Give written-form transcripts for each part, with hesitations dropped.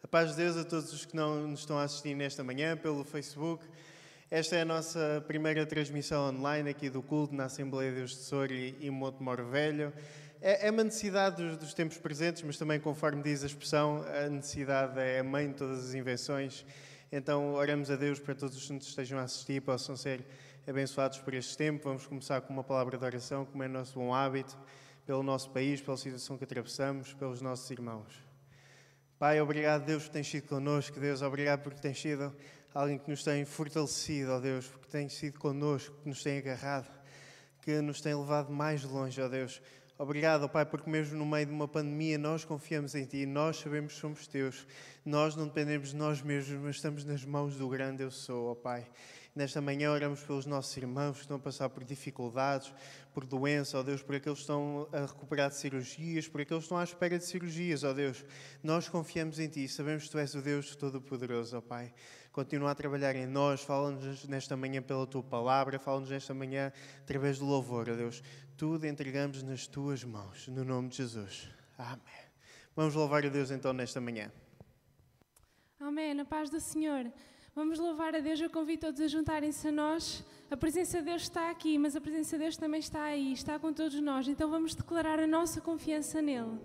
A paz de Deus a todos os que nos estão a assistir nesta manhã pelo Facebook. Esta é a nossa primeira transmissão online aqui do culto na Assembleia de Deus de Soure e Monte Moro Velho. É uma necessidade dos tempos presentes, mas também, conforme diz a expressão, a necessidade é a mãe de todas as invenções. Então, oramos a Deus para todos os que nos estejam a assistir, possam ser abençoados por este tempo. Vamos começar com uma palavra de oração, como é nosso bom hábito, pelo nosso país, pela situação que atravessamos, pelos nossos irmãos. Pai, obrigado, Deus, por tens sido connosco. Deus, obrigado porque tens sido alguém que nos tem fortalecido, ó Deus, porque tens sido connosco, que nos tem agarrado, que nos tem levado mais longe, ó Deus. Obrigado, ó Pai, porque mesmo no meio de uma pandemia nós confiamos em Ti, nós sabemos que somos Teus. Nós não dependemos de nós mesmos, mas estamos nas mãos do grande Eu Sou, ó Pai. Nesta manhã oramos pelos nossos irmãos que estão a passar por dificuldades, por doença, ó Deus, por aqueles que estão a recuperar de cirurgias, por aqueles que estão à espera de cirurgias, ó Deus. Nós confiamos em Ti, sabemos que Tu és o Deus Todo-Poderoso, ó Pai. Continua a trabalhar em nós, fala-nos nesta manhã pela Tua Palavra, fala-nos nesta manhã através do louvor, ó Deus. Tudo entregamos nas Tuas mãos, no nome de Jesus. Amém. Vamos louvar a Deus então nesta manhã. Amém, na paz do Senhor. Vamos louvar a Deus, eu convido todos a juntarem-se a nós. A presença de Deus está aqui, mas a presença de Deus também está aí, está com todos nós. Então vamos declarar a nossa confiança nele.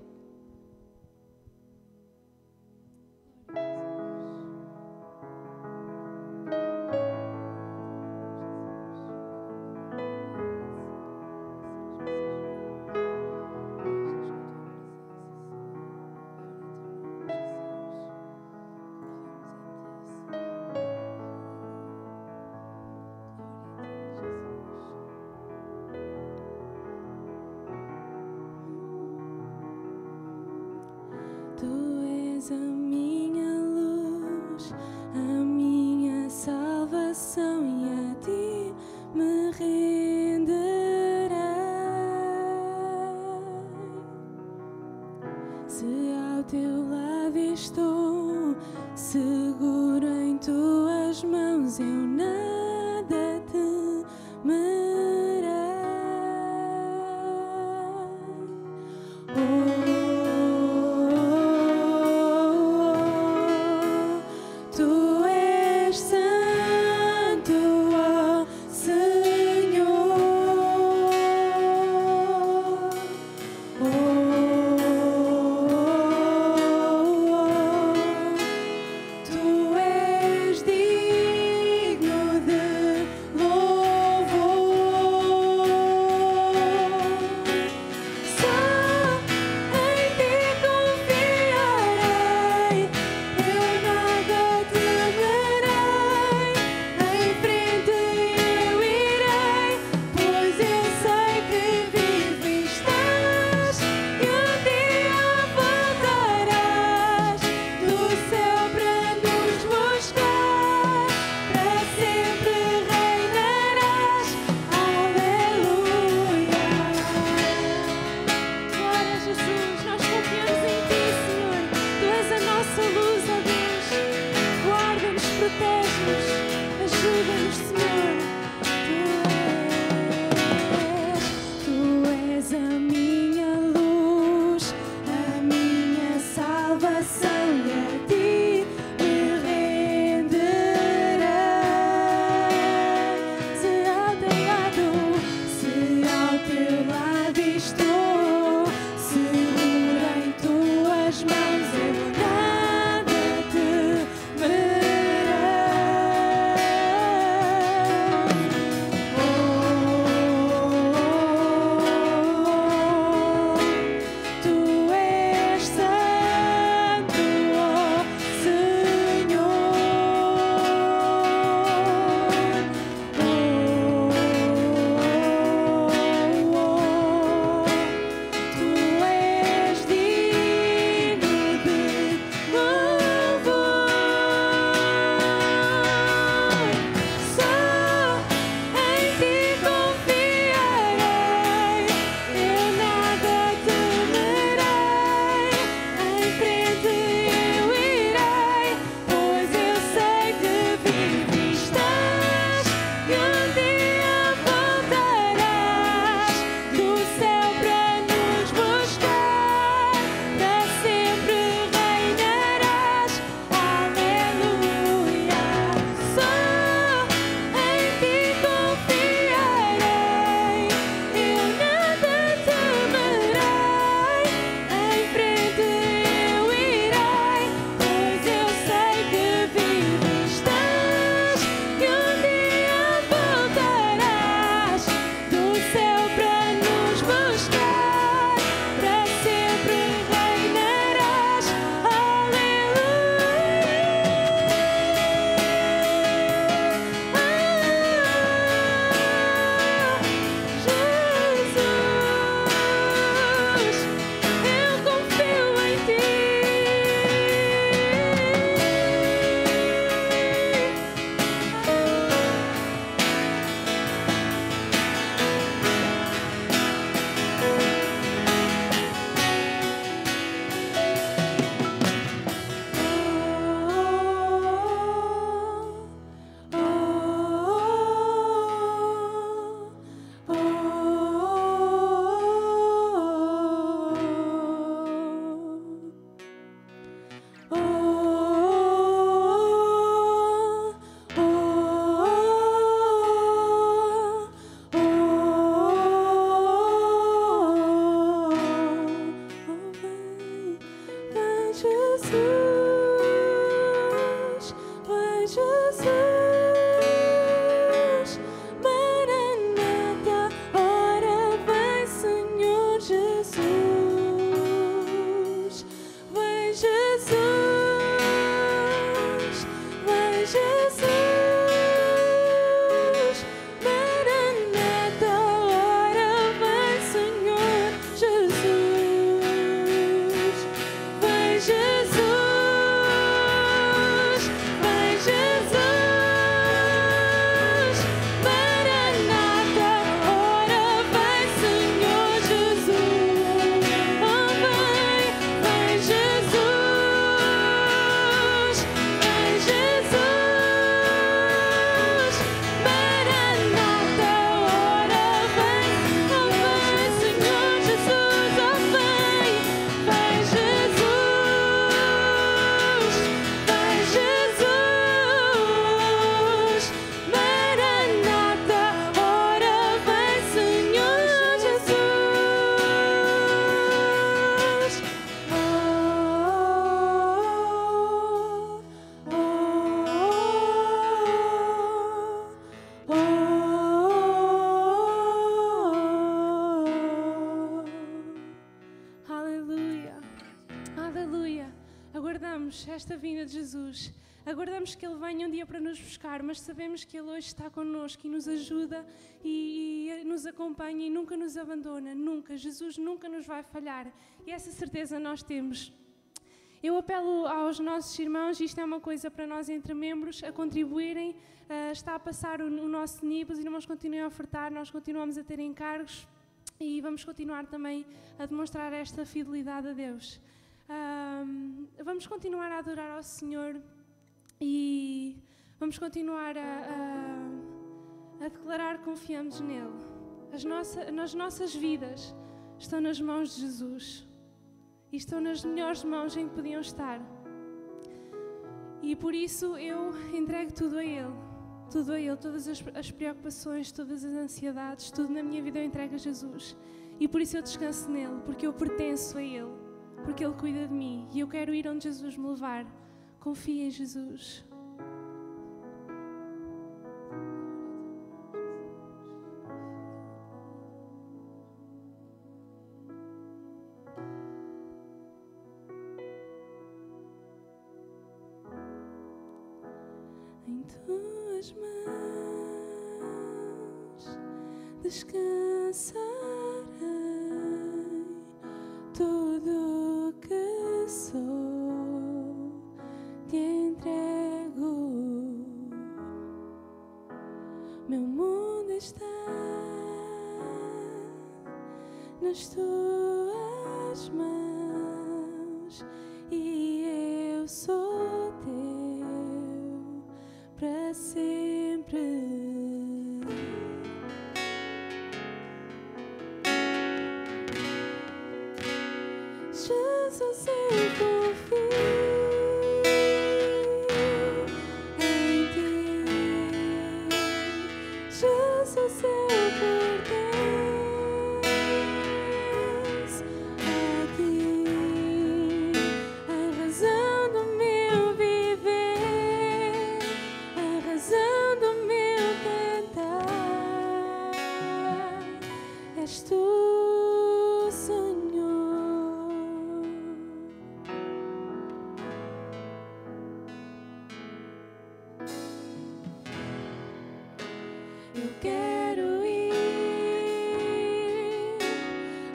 Tu és a minha luz, a minha salvação, e a Ti me renderei. Se ao Teu lado estou, seguro em Tuas mãos, eu nada temerei. Tu és santo, ó Senhor. Tu és digno de louvor. Só em Ti confiarei, eu nada temerei. Em frente eu irei, pois eu sei que vivo estás e um dia voltarás do céu para nos buscar. Para sempre reinarás. Aleluia. Glória a Jesus, nós confiamos em Ti, Senhor. Tu és a nossa luz, ó Deus. Guarda-nos, protege-nos, ajuda-nos, Senhor. Tu és a minha luz, a minha salvação, e a Ti me renderei. Se ao Teu lado estou, seguro em Tuas mãos, eu nada temerei. aguardamos esta vinda de Jesus, aguardamos que Ele venha um dia para nos buscar, mas sabemos que Ele hoje está connosco e nos ajuda e nos acompanha e nunca nos abandona, nunca. Jesus nunca nos vai falhar e essa certeza nós temos. Eu apelo aos nossos irmãos, isto é uma coisa para nós entre membros, a contribuírem, está a passar o nosso nível, os irmãos continuam a ofertar, nós continuamos a ter encargos e vamos continuar também a demonstrar esta fidelidade a Deus. Vamos continuar a adorar ao Senhor e vamos continuar a declarar que confiamos nele. As nossas vidas estão nas mãos de Jesus e estão nas melhores mãos em que podiam estar. E por isso eu entrego tudo a Ele, todas as preocupações, todas as ansiedades, tudo na minha vida eu entrego a Jesus. E por isso eu descanso nele, porque eu pertenço a Ele, porque Ele cuida de mim e eu quero ir onde Jesus me levar. Confia em Jesus. Em tuas mãos descansarei, tudo o que sou te entrego. Meu mundo está nas tuas mãos e eu sou teu para sempre. Jesus, eu confio em ti. Jesus, eu pertenço a ti. A razão do meu viver, a razão do meu cantar, és tu. Eu quero ir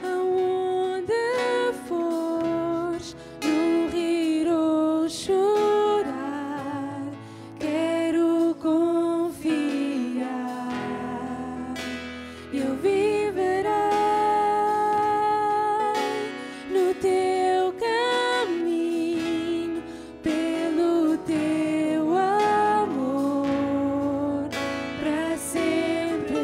aonde fores, no rir ou chorar, quero confiar. Eu viverei no teu caminho, pelo teu amor, para sempre.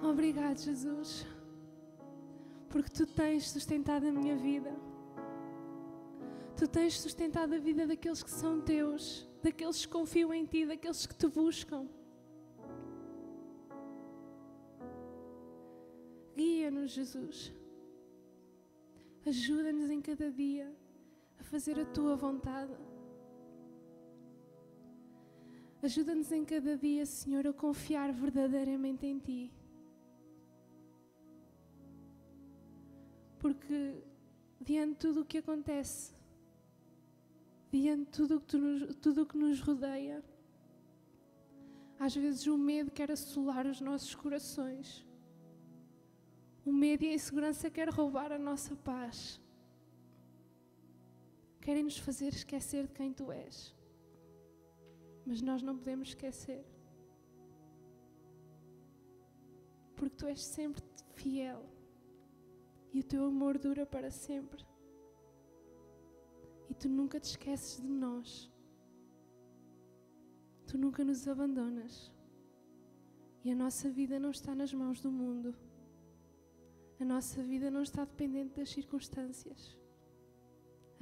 Obrigado, Jesus, porque Tu tens sustentado a minha vida. Tu tens sustentado a vida daqueles que são Teus, daqueles que confiam em Ti, daqueles que Te buscam. Guia-nos, Jesus. Ajuda-nos em cada dia a fazer a Tua vontade. Ajuda-nos em cada dia, Senhor, a confiar verdadeiramente em Ti. Porque diante de tudo o que acontece, diante de tudo o que nos rodeia, às vezes o medo quer assolar os nossos corações. O medo e a insegurança quer roubar a nossa paz. Querem nos fazer esquecer de quem Tu és. Mas nós não podemos esquecer. Porque Tu és sempre fiel. E o Teu amor dura para sempre. E Tu nunca te esqueces de nós. Tu nunca nos abandonas. E a nossa vida não está nas mãos do mundo. A nossa vida não está dependente das circunstâncias.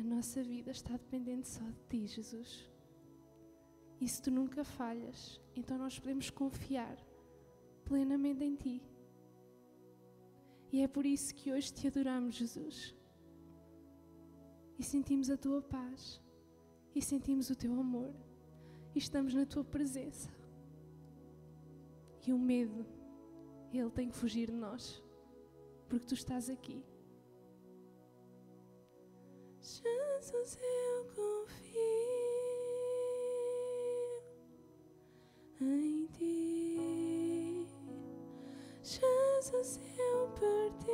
A nossa vida está dependente só de Ti, Jesus. E se Tu nunca falhas, então nós podemos confiar plenamente em Ti. E é por isso que hoje Te adoramos, Jesus. E sentimos a Tua paz. E sentimos o Teu amor. E estamos na Tua presença. E o medo, ele tem que fugir de nós. Porque Tu estás aqui. Jesus, eu confio em Ti. Jesus, eu pertenço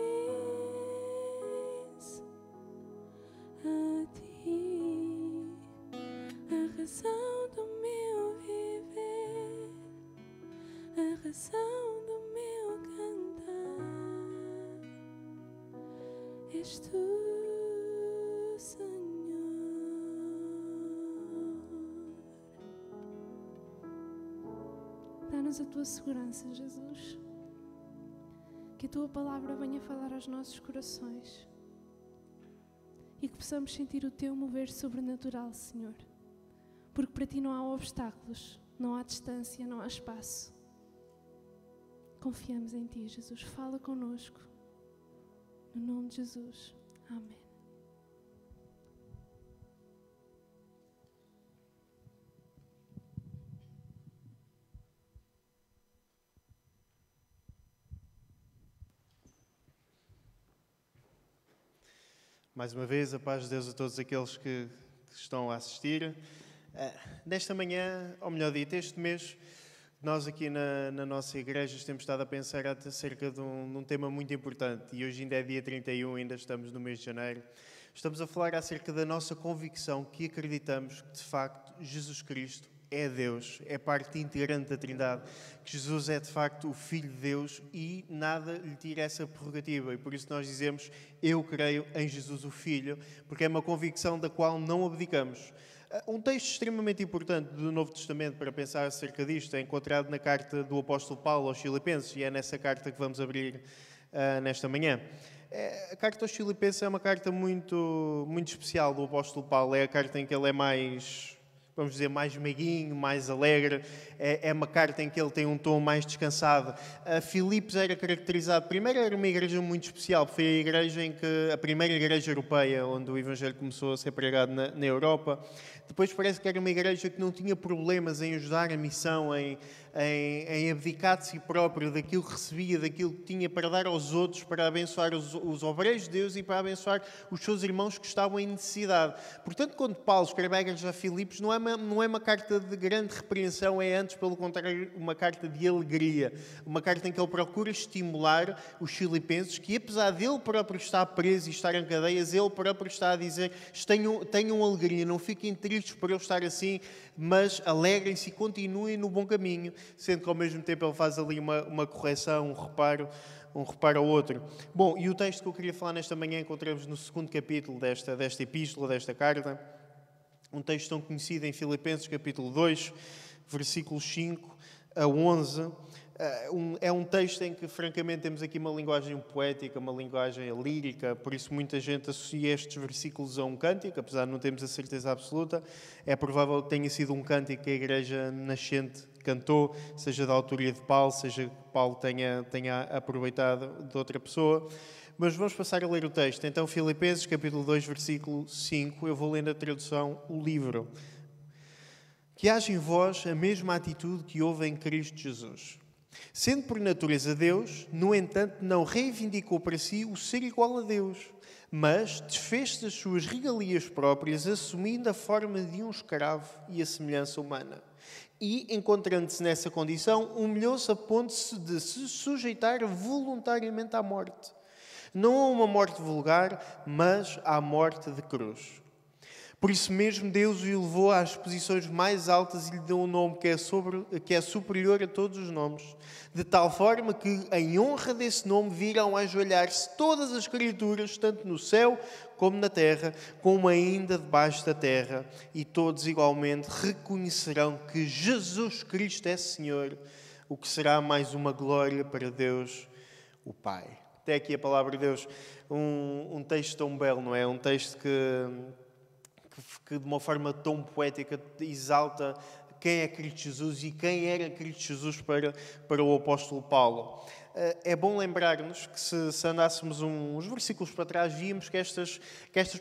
a Ti. A razão do meu viver, a razão do meu cantar, és Tu, Senhor. Dá-nos a Tua segurança, Jesus. Que a Tua palavra venha falar aos nossos corações. E que possamos sentir o Teu mover sobrenatural, Senhor. Porque para Ti não há obstáculos, não há distância, não há espaço. Confiamos em Ti, Jesus. Fala connosco. No nome de Jesus. Amém. Mais uma vez, a paz de Deus a todos aqueles que estão a assistir. Nesta manhã, ou melhor dito, este mês, nós aqui na nossa igreja temos estado a pensar acerca de um tema muito importante. E hoje ainda é dia 31, ainda estamos no mês de janeiro. Estamos a falar acerca da nossa convicção que acreditamos que, de facto, Jesus Cristo é Deus, é parte integrante da Trindade, que Jesus é de facto o Filho de Deus e nada lhe tira essa prerrogativa. E por isso nós dizemos, eu creio em Jesus o Filho, porque é uma convicção da qual não abdicamos. Um texto extremamente importante do Novo Testamento para pensar acerca disto é encontrado na carta do apóstolo Paulo aos Filipenses e é nessa carta que vamos abrir nesta manhã. A carta aos Filipenses é uma carta muito, muito especial do apóstolo Paulo, é a carta em que ele é mais, vamos dizer, mais meiguinho, mais alegre. É uma carta em que ele tem um tom mais descansado. A Filipos era caracterizado... Primeiro, era uma igreja muito especial. Foi a igreja a primeira igreja europeia onde o Evangelho começou a ser pregado na Europa. Depois parece que era uma igreja que não tinha problemas em ajudar a missão, em abdicar de si próprio, daquilo que recebia, daquilo que tinha para dar aos outros, para abençoar os obreiros de Deus e para abençoar os seus irmãos que estavam em necessidade. Portanto, quando Paulo escreve à igreja a Filipos, não é uma carta de grande repreensão, é antes, pelo contrário, uma carta de alegria. Uma carta em que ele procura estimular os filipenses, que apesar dele próprio estar preso e estar em cadeias, ele próprio está a dizer, tenham alegria, não fiquem tristes por eu estar assim, mas alegrem-se e continuem no bom caminho, sendo que ao mesmo tempo ele faz ali uma correção, um reparo ao outro. Bom, e o texto que eu queria falar nesta manhã encontramos no segundo capítulo desta epístola, desta carta, um texto tão conhecido em Filipenses, capítulo 2, versículos 5 a 11. É um texto em que, francamente, temos aqui uma linguagem poética, uma linguagem lírica, por isso muita gente associa estes versículos a um cântico, apesar de não termos a certeza absoluta. É provável que tenha sido um cântico que a Igreja Nascente cantou, seja da autoria de Paulo, seja que Paulo tenha aproveitado de outra pessoa. Mas vamos passar a ler o texto. Então, Filipenses, capítulo 2, versículo 5, eu vou ler na tradução o livro. Que haja em vós a mesma atitude que houve em Cristo Jesus. Sendo por natureza Deus, no entanto, não reivindicou para si o ser igual a Deus, mas desfez das suas regalias próprias, assumindo a forma de um escravo e a semelhança humana. E, encontrando-se nessa condição, humilhou-se a ponto de se sujeitar voluntariamente à morte. Não a uma morte vulgar, mas à morte de cruz. Por isso mesmo Deus o elevou às posições mais altas e lhe deu um nome que é superior a todos os nomes, de tal forma que, em honra desse nome, virão a ajoelhar-se todas as criaturas, tanto no céu como na terra, como ainda debaixo da terra, e todos igualmente reconhecerão que Jesus Cristo é Senhor, o que será mais uma glória para Deus, o Pai. Até aqui a palavra de Deus, um texto tão belo, não é? Um texto que de uma forma tão poética exalta quem é Cristo Jesus e quem era Cristo Jesus para o apóstolo Paulo. É bom lembrar-nos que se andássemos uns versículos para trás, víamos que estas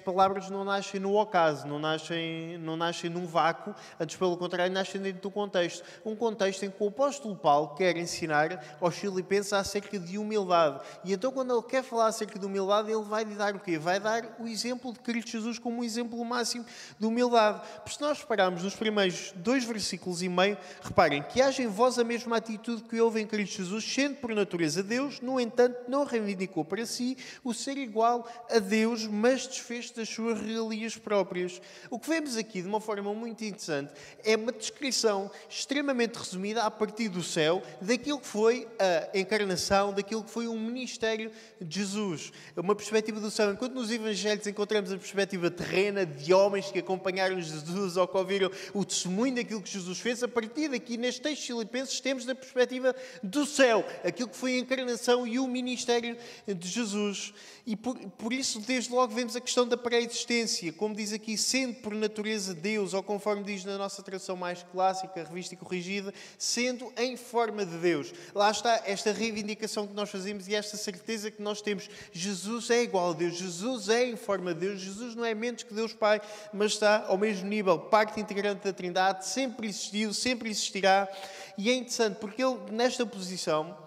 palavras não nascem no ocaso, não nascem num vácuo, antes pelo contrário, nascem dentro do contexto. Um contexto em que o apóstolo Paulo quer ensinar aos filipenses acerca de humildade. E então quando ele quer falar acerca de humildade, ele vai lhe dar o quê? Vai dar o exemplo de Cristo Jesus como um exemplo máximo de humildade. Porque se nós repararmos nos primeiros 2 versículos e meio, reparem, que haja em vós a mesma atitude que houve em Cristo Jesus, sendo por natureza a Deus, no entanto, não reivindicou para si o ser igual a Deus, mas desfez das suas regalias próprias. O que vemos aqui, de uma forma muito interessante, é uma descrição extremamente resumida a partir do céu daquilo que foi a encarnação, daquilo que foi o ministério de Jesus. Uma perspectiva do céu. Enquanto nos Evangelhos encontramos a perspectiva terrena de homens que acompanharam Jesus ou que ouviram o testemunho daquilo que Jesus fez, a partir daqui, neste texto filipenses, temos da perspectiva do céu, aquilo que foi a encarnação e o ministério de Jesus. E por isso, desde logo, vemos a questão da pré-existência, como diz aqui, sendo por natureza Deus, ou conforme diz na nossa tradução mais clássica, revista e corrigida, sendo em forma de Deus. Lá está esta reivindicação que nós fazemos e esta certeza que nós temos. Jesus é igual a Deus, Jesus é em forma de Deus, Jesus não é menos que Deus Pai, mas está ao mesmo nível, parte integrante da Trindade, sempre existiu, sempre existirá. E é interessante, porque ele, nesta posição,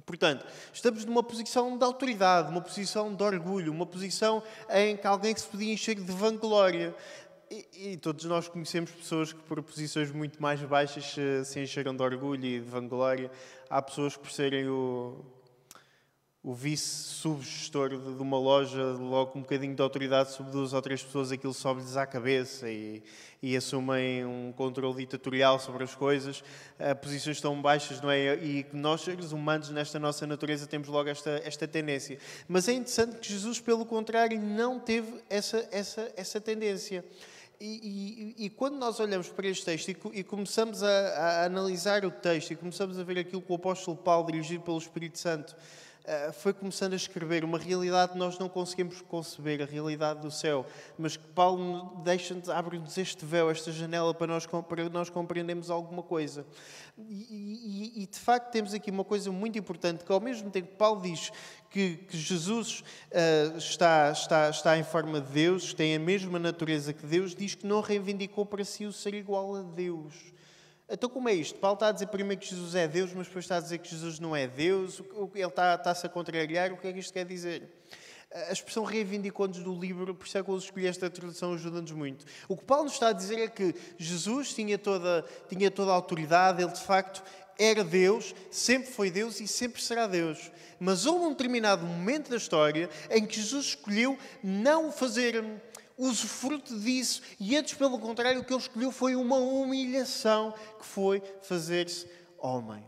portanto, estamos numa posição de autoridade, uma posição de orgulho, uma posição em que alguém se podia encher de vanglória. E todos nós conhecemos pessoas que, por posições muito mais baixas, se encheram de orgulho e de vanglória. Há pessoas que, por serem o vice-subgestor de uma loja, logo com um bocadinho de autoridade sobre 2 ou 3 pessoas, aquilo sobe-lhes à cabeça e assumem um controle ditatorial sobre as coisas. Posições tão baixas, não é? E nós, seres humanos, nesta nossa natureza, temos logo esta tendência. Mas é interessante que Jesus, pelo contrário, não teve essa tendência. E quando nós olhamos para este texto e começamos a analisar o texto e começamos a ver aquilo que o apóstolo Paulo, dirigido pelo Espírito Santo, foi começando a escrever uma realidade que nós não conseguimos conceber, a realidade do céu, mas que Paulo abre-nos este véu, esta janela para nós compreendermos alguma coisa. E de facto temos aqui uma coisa muito importante, que ao mesmo tempo que Paulo diz que Jesus está em forma de Deus, tem a mesma natureza que Deus, diz que não reivindicou para si o ser igual a Deus. Então como é isto? Paulo está a dizer primeiro que Jesus é Deus, mas depois está a dizer que Jesus não é Deus. Ele está-se a contrariar. O que é que isto quer dizer? A expressão reivindicou-nos do livro, por isso é que eu escolhi esta tradução, ajuda-nos muito. O que Paulo nos está a dizer é que Jesus tinha toda a autoridade, ele de facto era Deus, sempre foi Deus e sempre será Deus. Mas houve um determinado momento da história em que Jesus escolheu não fazer usufruto disso, e antes, pelo contrário, o que ele escolheu foi uma humilhação, que foi fazer-se homem.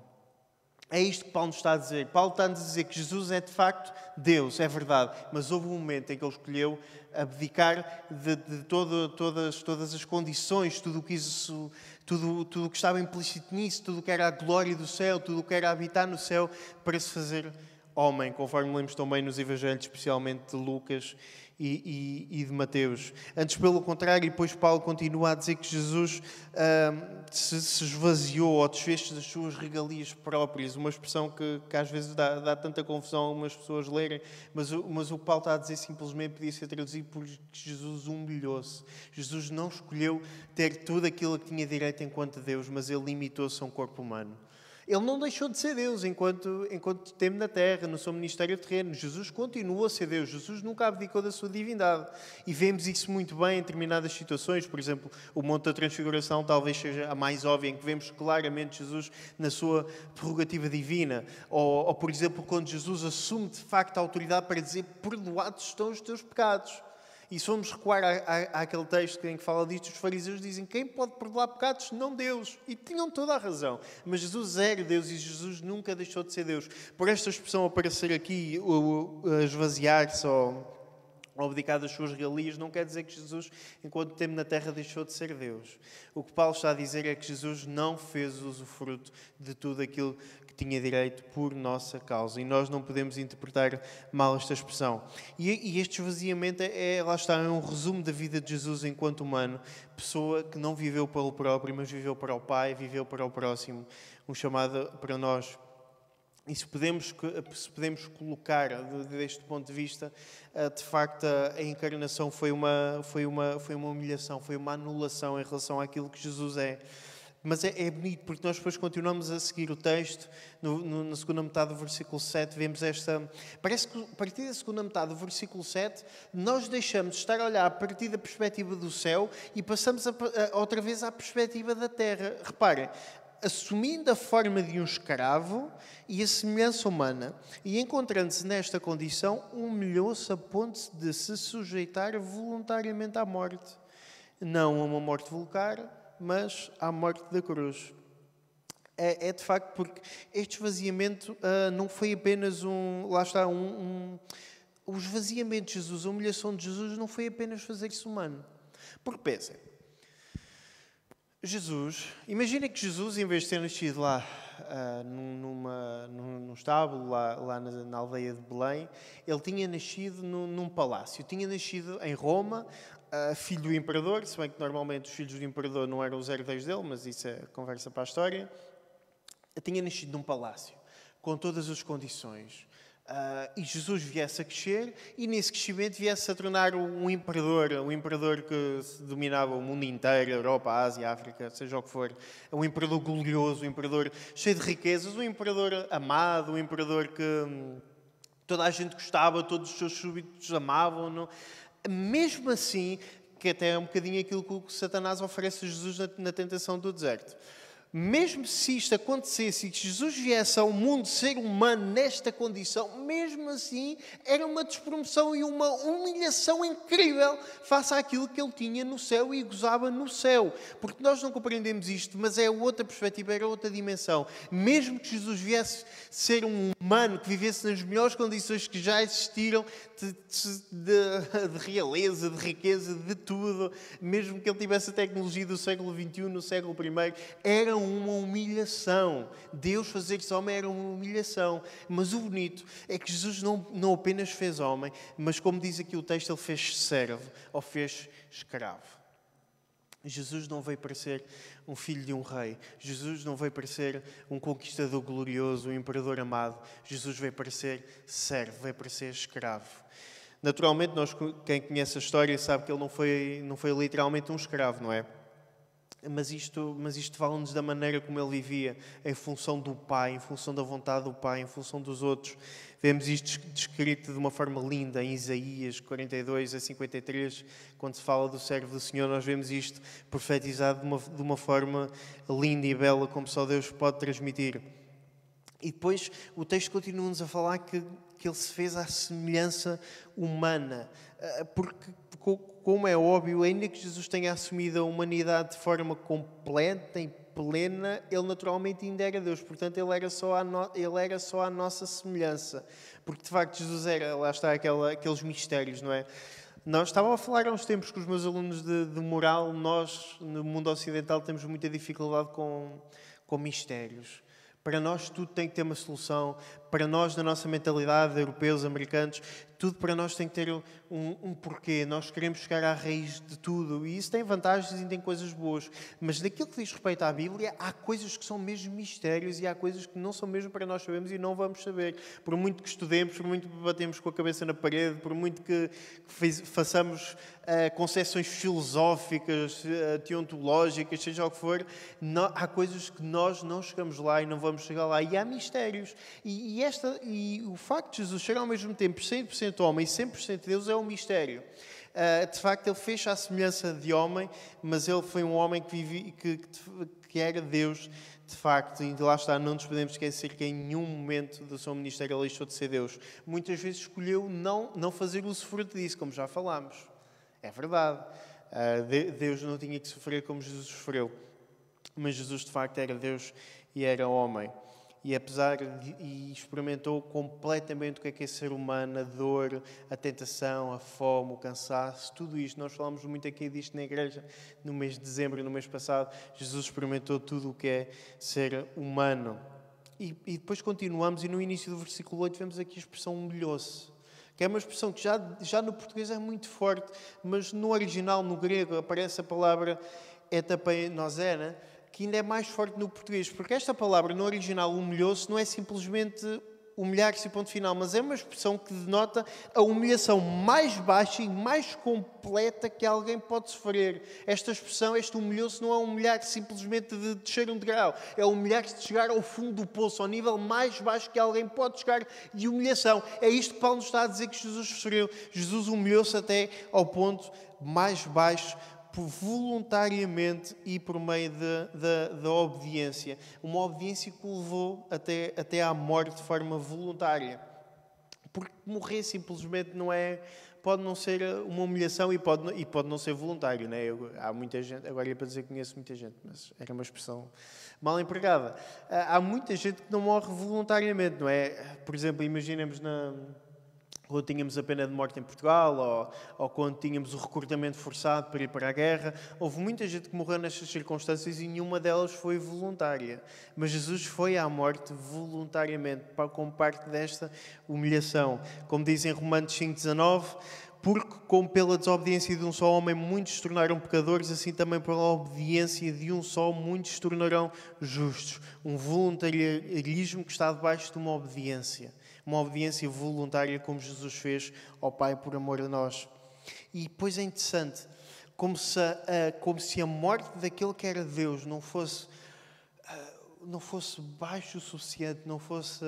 É isto que Paulo nos está a dizer. Paulo está a dizer que Jesus é de facto Deus, é verdade, mas houve um momento em que ele escolheu abdicar de todas as condições, tudo o que estava implícito nisso, tudo o que era a glória do céu, tudo o que era habitar no céu, para se fazer homem, conforme lemos também nos Evangelhos, especialmente de Lucas e de Mateus. Antes, pelo contrário, e depois Paulo continua a dizer que Jesus se esvaziou ou desfez das suas regalias próprias, uma expressão que às vezes dá tanta confusão a algumas pessoas lerem, mas o que Paulo está a dizer simplesmente podia ser traduzido por que Jesus humilhou-se. Jesus não escolheu ter tudo aquilo que tinha direito enquanto Deus, mas ele limitou-se a um corpo humano. Ele não deixou de ser Deus enquanto esteve na terra, no seu ministério terreno. Jesus continua a ser Deus. Jesus nunca abdicou da sua divindade. E vemos isso muito bem em determinadas situações. Por exemplo, o Monte da Transfiguração talvez seja a mais óbvia, em que vemos claramente Jesus na sua prerrogativa divina. Ou por exemplo, quando Jesus assume de facto a autoridade para dizer: perdoados estão os teus pecados. E se formos recuar àquele texto em que fala disto, os fariseus dizem: quem pode perdoar pecados? Não Deus. E tinham toda a razão. Mas Jesus era Deus e Jesus nunca deixou de ser Deus. Por esta expressão aparecer aqui, esvaziar-se ou abdicar das suas regalias, não quer dizer que Jesus, enquanto esteve na terra, deixou de ser Deus. O que Paulo está a dizer é que Jesus não fez usufruto de tudo aquilo que tinha direito por nossa causa. E nós não podemos interpretar mal esta expressão. E este esvaziamento lá está, é um resumo da vida de Jesus enquanto humano. Pessoa que não viveu pelo próprio, mas viveu para o Pai, viveu para o próximo. Um chamado para nós. E se podemos colocar deste ponto de vista, de facto a encarnação foi uma humilhação, foi uma anulação em relação àquilo que Jesus é. Mas é bonito, porque nós depois continuamos a seguir o texto, na segunda metade do versículo 7, vemos esta... Parece que a partir da segunda metade do versículo 7, nós deixamos de estar a olhar a partir da perspectiva do céu e passamos outra vez à perspectiva da terra. Reparem, assumindo a forma de um escravo e a semelhança humana, e encontrando-se nesta condição, humilhou-se a ponto de se sujeitar voluntariamente à morte. Não a uma morte vulgar, mas à morte da cruz. É de facto porque este esvaziamento não foi apenas o esvaziamento de Jesus, a humilhação de Jesus não foi apenas fazer-se humano. Porque pensem, imagina que Jesus, em vez de ter nascido lá num estábulo, lá na aldeia de Belém, ele tinha nascido num palácio. Tinha nascido em Roma, filho do imperador, se bem que normalmente os filhos do imperador não eram os herdeiros dele, mas isso é conversa para a história. Tinha nascido num palácio, com todas as condições. E Jesus viesse a crescer e nesse crescimento viesse a tornar um imperador que dominava o mundo inteiro, a Europa, a Ásia, a África, seja o que for. Um imperador glorioso, um imperador cheio de riquezas, um imperador amado, um imperador que toda a gente gostava, todos os seus súditos amavam. Não? Mesmo assim, que até é um bocadinho aquilo que Satanás oferece a Jesus na tentação do deserto. Mesmo se isto acontecesse e que Jesus viesse ao mundo ser humano nesta condição, mesmo assim era uma despromoção e uma humilhação incrível face àquilo que ele tinha no céu e gozava no céu. Porque nós não compreendemos isto, mas é outra perspectiva, era outra dimensão. Mesmo que Jesus viesse ser um humano que vivesse nas melhores condições que já existiram, de realeza, de riqueza, de tudo, mesmo que ele tivesse a tecnologia do século XXI, no século I, era uma humilhação. Deus fazer-se homem era uma humilhação. Mas o bonito é que Jesus não apenas fez homem, mas como diz aqui o texto, ele fez servo ou fez escravo. Jesus não veio para ser um filho de um rei. Jesus não veio para ser um conquistador glorioso, um imperador amado. Jesus veio para ser servo, veio para ser escravo. Naturalmente, quem conhece a história sabe que ele não foi literalmente um escravo, não é? Mas isto fala-nos da maneira como ele vivia, em função do Pai, em função da vontade do Pai, em função dos outros. Vemos isto descrito de uma forma linda em Isaías 42 a 53, quando se fala do servo do Senhor, nós vemos isto profetizado de uma forma linda e bela, como só Deus pode transmitir. E depois o texto continua-nos a falar que ele se fez à semelhança humana, porque, como é óbvio, ainda que Jesus tenha assumido a humanidade de forma completa e plena, ele naturalmente ainda era Deus, portanto ele era só a nossa semelhança, porque de facto Jesus era, lá está, aqueles mistérios, não é? Estava a falar há uns tempos com os meus alunos de moral, nós no mundo ocidental temos muita dificuldade com mistérios. Para nós tudo tem que ter uma solução. Para nós, na nossa mentalidade, europeus, americanos, tudo para nós tem que ter um porquê. Nós queremos chegar à raiz de tudo. E isso tem vantagens e tem coisas boas. Mas naquilo que diz respeito à Bíblia, há coisas que são mesmo mistérios e há coisas que não são mesmo para nós sabermos e não vamos saber. Por muito que estudemos, por muito que batemos com a cabeça na parede, por muito que façamos concepções filosóficas, teontológicas, seja o que for, há coisas que nós não chegamos lá e não vamos chegar lá. E há mistérios. E o facto de Jesus ser ao mesmo tempo 100% homem e 100% Deus é um mistério. De facto, ele fez à semelhança de homem, mas ele foi um homem que era Deus, de facto. E lá está, não nos podemos esquecer que em nenhum momento do seu ministério ele deixou de ser Deus. Muitas vezes escolheu não fazer usufruto disso, como já falámos. É verdade. Deus não tinha que sofrer como Jesus sofreu. Mas Jesus, de facto, era Deus e era homem. E e experimentou completamente o que é ser humano, a dor, a tentação, a fome, o cansaço, tudo isto. Nós falamos muito aqui disto na igreja no mês de dezembro, no mês passado. Jesus experimentou tudo o que é ser humano. E depois continuamos, e no início do versículo 8 vemos aqui a expressão humilhou-se, que é uma expressão que já no português é muito forte, mas no original, no grego, aparece a palavra etapenosena, que ainda é mais forte no português, porque esta palavra no original, humilhou-se, não é simplesmente humilhar-se e ponto final, mas é uma expressão que denota a humilhação mais baixa e mais completa que alguém pode sofrer. Esta expressão, este humilhou-se, não é humilhar simplesmente de descer um degrau, é humilhar-se de chegar ao fundo do poço, ao nível mais baixo que alguém pode chegar de humilhação. É isto que Paulo nos está a dizer que Jesus sofreu. Jesus humilhou-se até ao ponto mais baixo, voluntariamente e por meio da obediência. Uma obediência que o levou até à morte de forma voluntária. Porque morrer simplesmente pode não ser uma humilhação e pode não ser voluntário. Né? Há muita gente, agora ia para dizer que conheço muita gente, mas era uma expressão mal empregada. Há muita gente que não morre voluntariamente, não é? Por exemplo, imaginemos quando tínhamos a pena de morte em Portugal, ou quando tínhamos o recrutamento forçado para ir para a guerra. Houve muita gente que morreu nestas circunstâncias e nenhuma delas foi voluntária. Mas Jesus foi à morte voluntariamente, como parte desta humilhação. Como diz em Romanos 5,19, porque como pela desobediência de um só homem muitos se tornaram pecadores, assim também pela obediência de um só muitos se tornarão justos. Um voluntarismo que está debaixo de uma obediência voluntária, como Jesus fez ao Pai por amor a nós. E depois é interessante, como se a morte daquele que era Deus não fosse baixo o suficiente, não fosse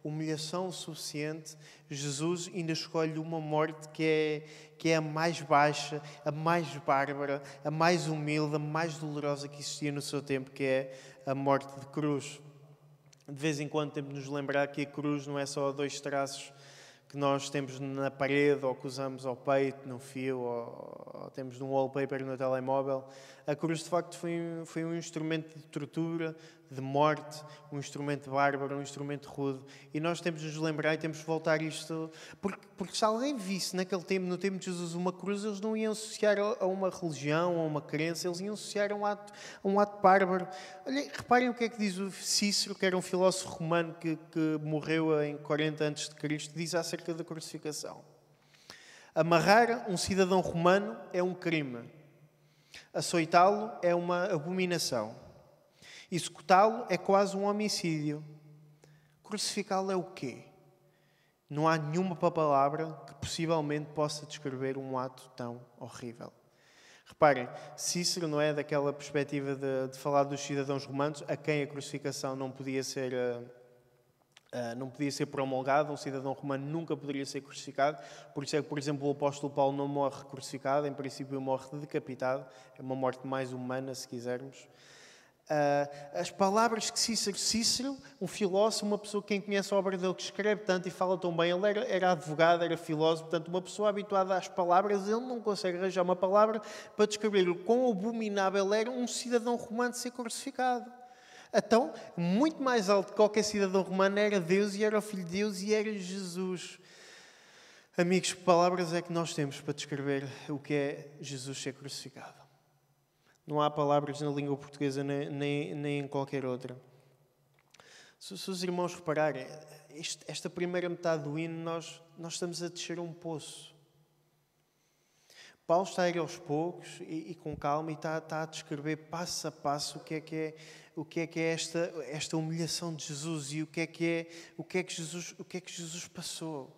humilhação o suficiente, Jesus ainda escolhe uma morte que é a mais baixa, a mais bárbara, a mais humilde, a mais dolorosa que existia no seu tempo, que é a morte de cruz. De vez em quando temos de nos lembrar que a cruz não é só 2 traços que nós temos na parede ou que usamos ao peito, no fio, ou temos num wallpaper no telemóvel. A cruz, de facto, foi um instrumento de tortura, de morte, um instrumento bárbaro, um instrumento rude. E nós temos de nos lembrar e temos de voltar isto... Porque se alguém visse naquele tempo, no tempo de Jesus, uma cruz, eles não iam associar a uma religião, a uma crença, eles iam associar a um ato bárbaro. Olha, reparem o que é que diz o Cícero, que era um filósofo romano que morreu em 40 a.C., diz acerca da crucificação. Amarrar um cidadão romano é um crime. Açoitá-lo é uma abominação. Executá-lo é quase um homicídio. Crucificá-lo é o quê? Não há nenhuma palavra que possivelmente possa descrever um ato tão horrível. Reparem, Cícero não é daquela perspectiva de falar dos cidadãos romanos a quem a crucificação não podia ser promulgada. Um cidadão romano nunca poderia ser crucificado. Por isso é que, por exemplo, o apóstolo Paulo não morre crucificado, em princípio morre decapitado. É uma morte mais humana, se quisermos. As palavras que Cícero, um filósofo, uma pessoa que quem conhece a obra dele, que escreve tanto e fala tão bem, ele era advogado, era filósofo, portanto uma pessoa habituada às palavras, ele não consegue arranjar uma palavra para descrever o quão abominável era um cidadão romano ser crucificado. Então, muito mais alto que qualquer cidadão romano era Deus, e era o Filho de Deus, e era Jesus. Amigos, que palavras é que nós temos para descrever o que é Jesus ser crucificado? Não há palavras na língua portuguesa nem em qualquer outra. Se os irmãos repararem, esta primeira metade do hino, nós estamos a descer um poço. Paulo está a ir aos poucos e com calma e está a descrever passo a passo o que é esta humilhação de Jesus e o que é que Jesus passou.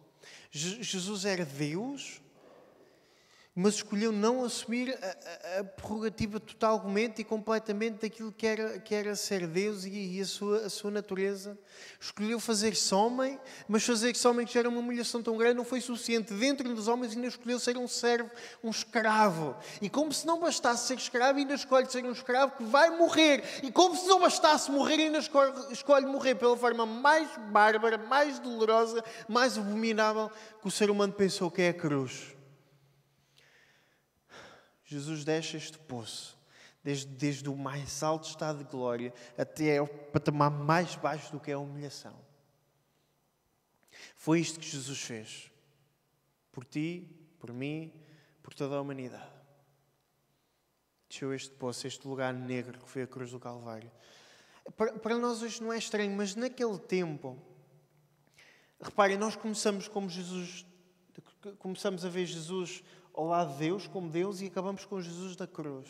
Jesus era Deus, mas escolheu não assumir a prerrogativa totalmente e completamente daquilo que era ser Deus e a sua natureza. Escolheu fazer-se homem, mas fazer-se homem que já era uma humilhação tão grande não foi suficiente. Dentro dos homens ainda escolheu ser um servo, um escravo. E como se não bastasse ser escravo, ainda escolhe ser um escravo que vai morrer. E como se não bastasse morrer, ainda escolhe morrer pela forma mais bárbara, mais dolorosa, mais abominável que o ser humano pensou, que é a cruz. Jesus deixa este poço, desde o mais alto estado de glória até o patamar mais baixo do que é a humilhação. Foi isto que Jesus fez. Por ti, por mim, por toda a humanidade. Deixou este poço, este lugar negro que foi a cruz do Calvário. Para nós hoje não é estranho, mas naquele tempo, reparem, nós começamos a ver Jesus ao lado de Deus, como Deus, e acabamos com Jesus na cruz.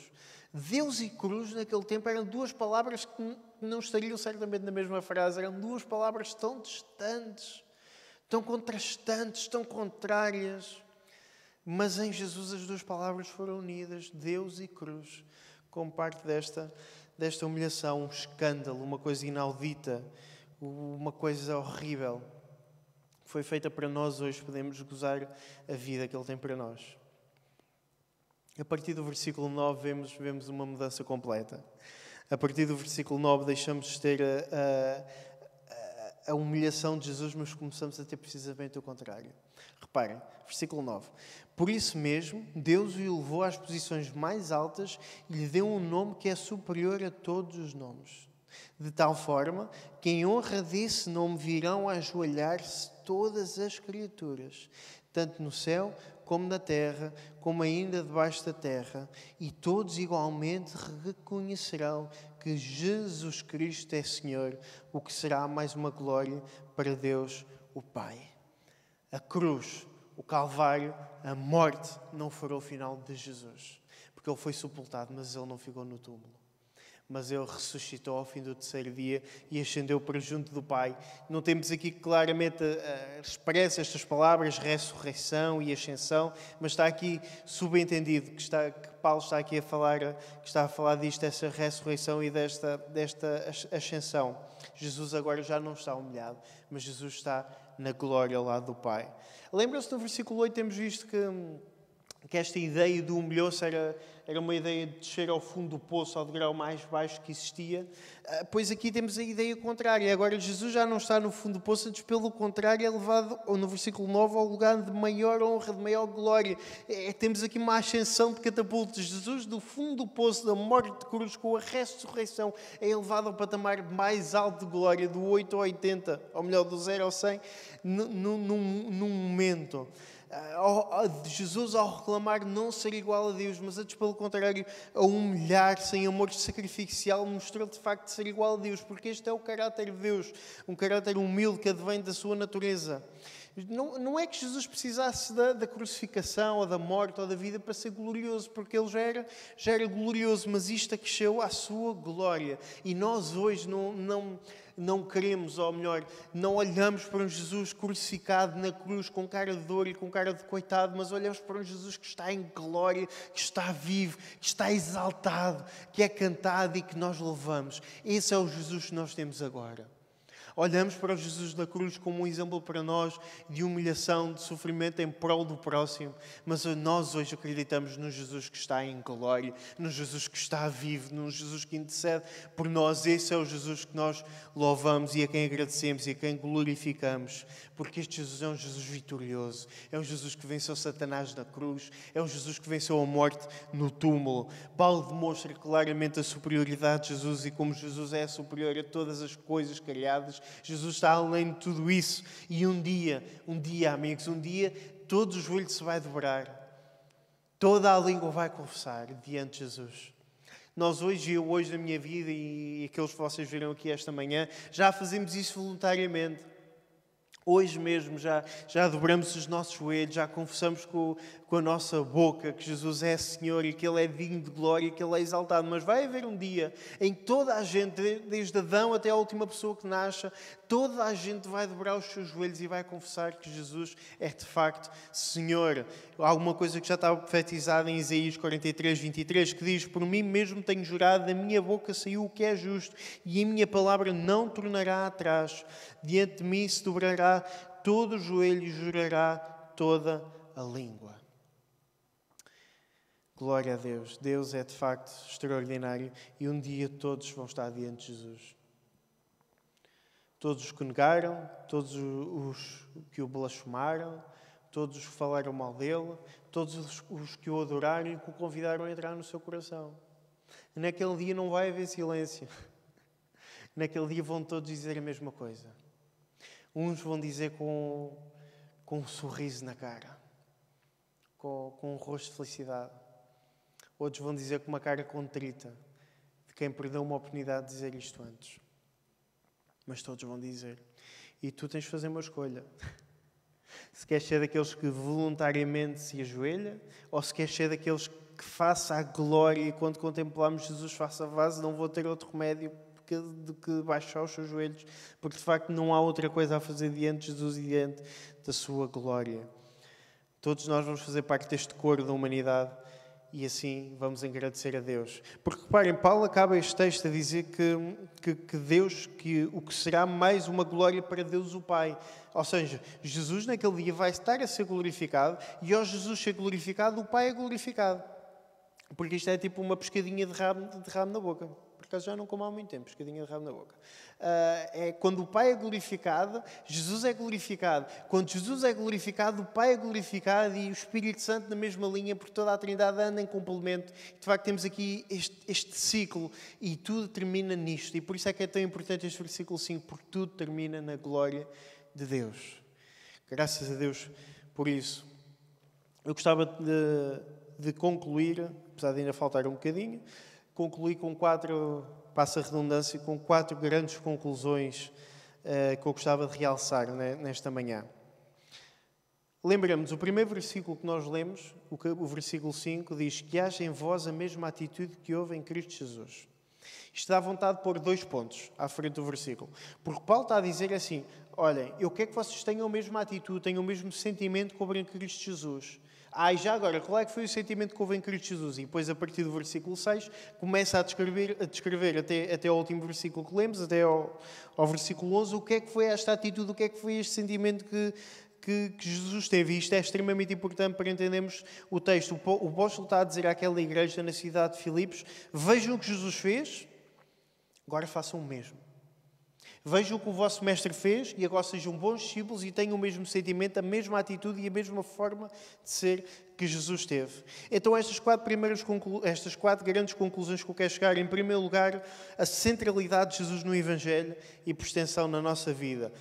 Deus e cruz, naquele tempo, eram duas palavras que não estariam certamente na mesma frase. Eram duas palavras tão distantes, tão contrastantes, tão contrárias. Mas em Jesus as duas palavras foram unidas, Deus e cruz, como parte desta humilhação, um escândalo, uma coisa inaudita, uma coisa horrível. Foi feita para nós hoje, podemos gozar a vida que Ele tem para nós. A partir do versículo 9 vemos uma mudança completa. A partir do versículo 9 deixamos de ter a humilhação de Jesus, mas começamos a ter precisamente o contrário. Reparem, versículo 9. Por isso mesmo, Deus o elevou às posições mais altas e lhe deu um nome que é superior a todos os nomes. De tal forma que em honra desse nome virão a ajoelhar-se todas as criaturas, tanto no céu como na terra, como ainda debaixo da terra, e todos igualmente reconhecerão que Jesus Cristo é Senhor, o que será mais uma glória para Deus, o Pai. A cruz, o Calvário, a morte não foram o final de Jesus, porque Ele foi sepultado, mas Ele não ficou no túmulo. Mas Ele ressuscitou ao fim do terceiro dia e ascendeu para junto do Pai. Não temos aqui claramente expressa estas palavras, ressurreição e ascensão, mas está aqui subentendido que Paulo está aqui a falar disto, dessa ressurreição e desta ascensão. Jesus agora já não está humilhado, mas Jesus está na glória ao lado do Pai. Lembram-se no versículo 8, temos visto que esta ideia do humilhou-se era uma ideia de descer ao fundo do poço, ao degrau mais baixo que existia. Pois aqui temos a ideia contrária. Agora Jesus já não está no fundo do poço, antes pelo contrário é levado, no versículo 9, ao lugar de maior honra, de maior glória. Temos aqui uma ascensão de catapulta. Jesus do fundo do poço, da morte de cruz, com a ressurreição, é elevado ao patamar mais alto de glória, do 8 ao 80, ou melhor, do 0 ao 100, num momento. Jesus, ao reclamar não ser igual a Deus, mas antes pelo contrário, a humilhar-se em amor sacrificial, mostrou de facto ser igual a Deus, porque este é o caráter de Deus, um caráter humilde que advém da sua natureza. Não é que Jesus precisasse da crucificação, ou da morte, ou da vida para ser glorioso, porque Ele já era glorioso, mas isto acresceu à sua glória. E nós hoje não queremos, ou melhor, não olhamos para um Jesus crucificado na cruz com cara de dor e com cara de coitado, mas olhamos para um Jesus que está em glória, que está vivo, que está exaltado, que é cantado e que nós louvamos. Esse é o Jesus que nós temos agora. Olhamos para o Jesus da cruz como um exemplo para nós de humilhação, de sofrimento em prol do próximo. Mas nós hoje acreditamos no Jesus que está em glória, no Jesus que está vivo, no Jesus que intercede por nós. Esse é o Jesus que nós louvamos e a quem agradecemos e a quem glorificamos. Porque este Jesus é um Jesus vitorioso. É um Jesus que venceu Satanás na cruz. É um Jesus que venceu a morte no túmulo. Paulo demonstra claramente a superioridade de Jesus e como Jesus é superior a todas as coisas criadas. Jesus está além de tudo isso. E um dia, amigos, todo o joelho se vai dobrar. Toda a língua vai confessar diante de Jesus. Nós eu hoje na minha vida e aqueles que vocês viram aqui esta manhã, já fazemos isso voluntariamente. Hoje mesmo já dobramos os nossos joelhos, já confessamos com a nossa boca que Jesus é Senhor e que Ele é digno de glória e que Ele é exaltado. Mas vai haver um dia em que toda a gente, desde Adão até a última pessoa que nasce, toda a gente vai dobrar os seus joelhos e vai confessar que Jesus é de facto Senhor. Há alguma coisa que já está profetizada em Isaías 43, 23, que diz: por mim mesmo tenho jurado, da minha boca saiu o que é justo e a minha palavra não tornará atrás. Diante de mim se dobrará todo o joelho e jurará toda a língua. Glória a Deus. Deus é de facto extraordinário e um dia todos vão estar diante de Jesus. Todos os que negaram, todos os que o blasfemaram, todos os que falaram mal dele, todos os que o adoraram e que o convidaram a entrar no seu coração. E naquele dia não vai haver silêncio. Naquele dia vão todos dizer a mesma coisa. Uns vão dizer com um sorriso na cara, com um rosto de felicidade. Outros vão dizer com uma cara contrita, de quem perdeu uma oportunidade de dizer isto antes. Mas todos vão dizer. E tu tens de fazer uma escolha. Se queres ser daqueles que voluntariamente se ajoelha, ou se queres ser daqueles que faça a glória e quando contemplamos Jesus faça a vaso, não vou ter outro remédio do que baixar os seus joelhos, porque de facto não há outra coisa a fazer diante de Jesus e diante da sua glória. Todos nós vamos fazer parte deste coro da humanidade e assim vamos agradecer a Deus. Porque reparem, Paulo acaba este texto a dizer que Deus, que o que será mais uma glória para Deus o Pai. Ou seja, Jesus naquele dia vai estar a ser glorificado e ao Jesus ser glorificado, o Pai é glorificado. Porque isto é tipo uma pescadinha de rabo na boca. Por acaso já não como há muito tempo, pescadinha de rabo na boca. É quando o Pai é glorificado, Jesus é glorificado. Quando Jesus é glorificado, o Pai é glorificado e o Espírito Santo na mesma linha, porque toda a Trindade anda em complemento. De facto, temos aqui este ciclo e tudo termina nisto. E por isso é que é tão importante este versículo 5, porque tudo termina na glória de Deus. Graças a Deus por isso. Eu gostava de concluir, apesar de ainda faltar um bocadinho, concluir com 4, passa a redundância, com 4 grandes conclusões que eu gostava de realçar nesta manhã. Lembramos, o primeiro versículo que nós lemos, o versículo 5, diz que haja em vós a mesma atitude que houve em Cristo Jesus. Isto dá vontade de pôr 2 pontos à frente do versículo. Porque Paulo está a dizer assim, olhem, eu quero que vocês tenham a mesma atitude, tenham o mesmo sentimento que houve em Cristo Jesus. E já agora, qual é que foi o sentimento que houve em Cristo Jesus? E depois, a partir do versículo 6, começa a descrever até ao último versículo que lemos, até ao versículo 11, o que é que foi esta atitude, o que é que foi este sentimento que Jesus teve. E isto é extremamente importante para entendermos o texto. O apóstolo está a dizer àquela igreja na cidade de Filipos, vejam o que Jesus fez, agora façam o mesmo. Vejam o que o vosso mestre fez e agora sejam bons discípulos e tenham o mesmo sentimento, a mesma atitude e a mesma forma de ser que Jesus teve. Então estas 4 grandes conclusões que eu quero chegar, em primeiro lugar, a centralidade de Jesus no Evangelho e por extensão na nossa vida.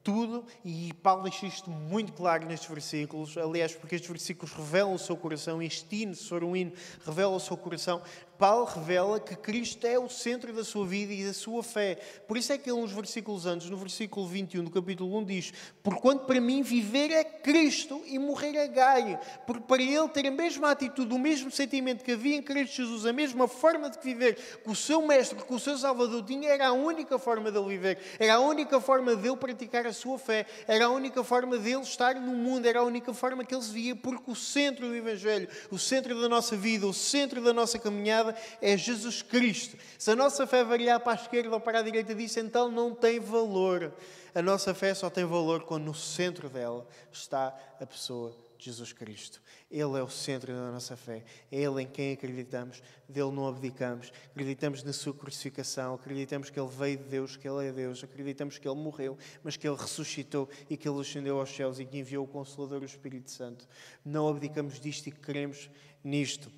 Tudo, e Paulo deixa isto muito claro nestes versículos, aliás, porque estes versículos revelam o seu coração, este hino, se for um hino, revela o seu coração. Paulo revela que Cristo é o centro da sua vida e da sua fé. Por isso é que ele, uns versículos antes, no versículo 21 do capítulo 1, diz: porquanto para mim viver é Cristo e morrer é ganho. Porque para ele ter a mesma atitude, o mesmo sentimento que havia em Cristo Jesus, a mesma forma de viver que o seu mestre, que o seu Salvador tinha, era a única forma dele viver. Era a única forma dele praticar a sua fé. Era a única forma dele estar no mundo. Era a única forma que ele se via, porque o centro do Evangelho, o centro da nossa vida, o centro da nossa caminhada é Jesus Cristo. Se a nossa fé variar para a esquerda ou para a direita disso, então não tem valor. A nossa fé só tem valor quando no centro dela está a pessoa de Jesus Cristo. Ele é o centro da nossa fé. É Ele em quem acreditamos. Dele não abdicamos. Acreditamos na sua crucificação. Acreditamos que Ele veio de Deus, que Ele é Deus. Acreditamos que Ele morreu, mas que Ele ressuscitou e que Ele ascendeu aos céus e que enviou o Consolador, o Espírito Santo. Não abdicamos disto e cremos nisto.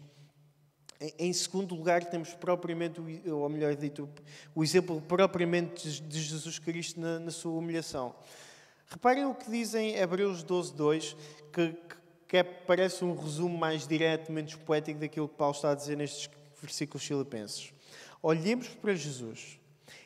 Em segundo lugar, temos propriamente, ou melhor dito, o exemplo propriamente de Jesus Cristo na sua humilhação. Reparem o que diz em Hebreus 12:2, que parece um resumo mais direto, menos poético daquilo que Paulo está a dizer nestes versículos filipenses. Olhemos para Jesus.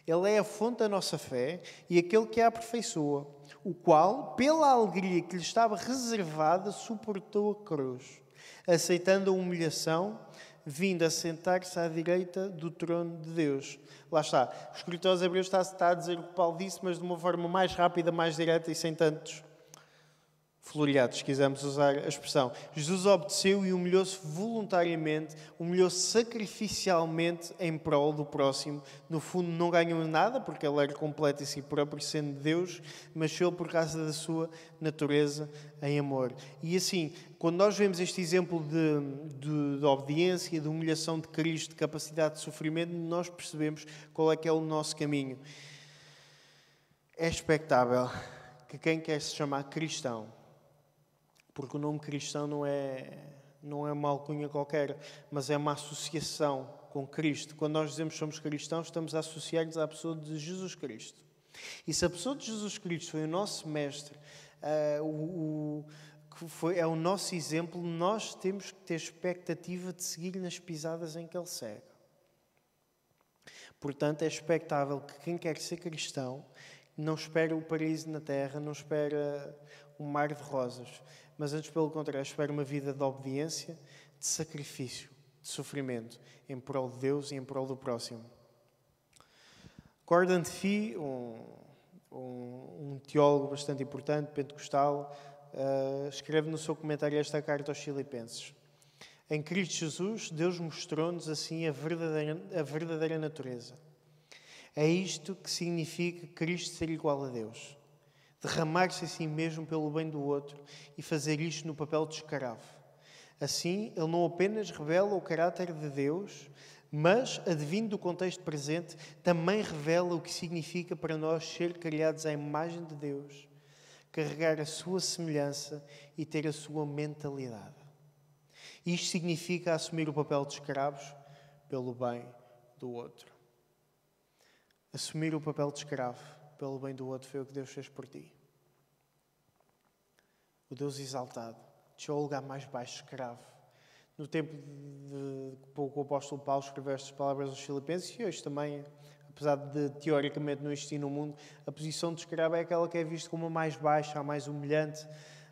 Ele é a fonte da nossa fé e aquele que a aperfeiçoa, o qual, pela alegria que lhe estava reservada, suportou a cruz, aceitando a humilhação, vindo a sentar-se à direita do trono de Deus. Lá está. O escritor aos Hebreus está a dizer o que Paulo disse, mas de uma forma mais rápida, mais direta e sem tantos floreados, se quisermos usar a expressão. Jesus obedeceu e humilhou-se voluntariamente, humilhou-se sacrificialmente em prol do próximo. No fundo, não ganhou nada, porque ele era completo em si próprio, sendo Deus, mas só por causa da sua natureza em amor. E assim, quando nós vemos este exemplo de obediência, de humilhação de Cristo, de capacidade de sofrimento, nós percebemos qual é que é o nosso caminho. É expectável que quem quer se chamar cristão, porque o nome cristão não é uma alcunha qualquer, mas é uma associação com Cristo. Quando nós dizemos que somos cristãos, estamos a associar-nos à pessoa de Jesus Cristo. E se a pessoa de Jesus Cristo foi o nosso mestre, é o nosso exemplo, nós temos que ter expectativa de seguir nas pisadas em que Ele segue. Portanto, é expectável que quem quer ser cristão não espera o paraíso na terra, não espera um mar de rosas, mas antes, pelo contrário, espera uma vida de obediência, de sacrifício, de sofrimento, em prol de Deus e em prol do próximo. Gordon Fee, um teólogo bastante importante, pentecostal, escreve no seu comentário esta carta aos Filipenses. Em Cristo Jesus, Deus mostrou-nos assim a verdadeira natureza. É isto que significa Cristo ser igual a Deus. Derramar-se a si mesmo pelo bem do outro e fazer isto no papel de escravo. Assim, ele não apenas revela o caráter de Deus, mas, advindo do contexto presente, também revela o que significa para nós ser criados à imagem de Deus, carregar a sua semelhança e ter a sua mentalidade. Isto significa assumir o papel de escravos pelo bem do outro. Assumir o papel de escravo pelo bem do outro foi o que Deus fez por ti. O Deus exaltado deixou o lugar mais baixo, escravo. No tempo que o apóstolo Paulo escreveu estas palavras aos Filipenses, e hoje também, apesar de teoricamente não existir no mundo, a posição de escravo é aquela que é vista como a mais baixa, a mais humilhante.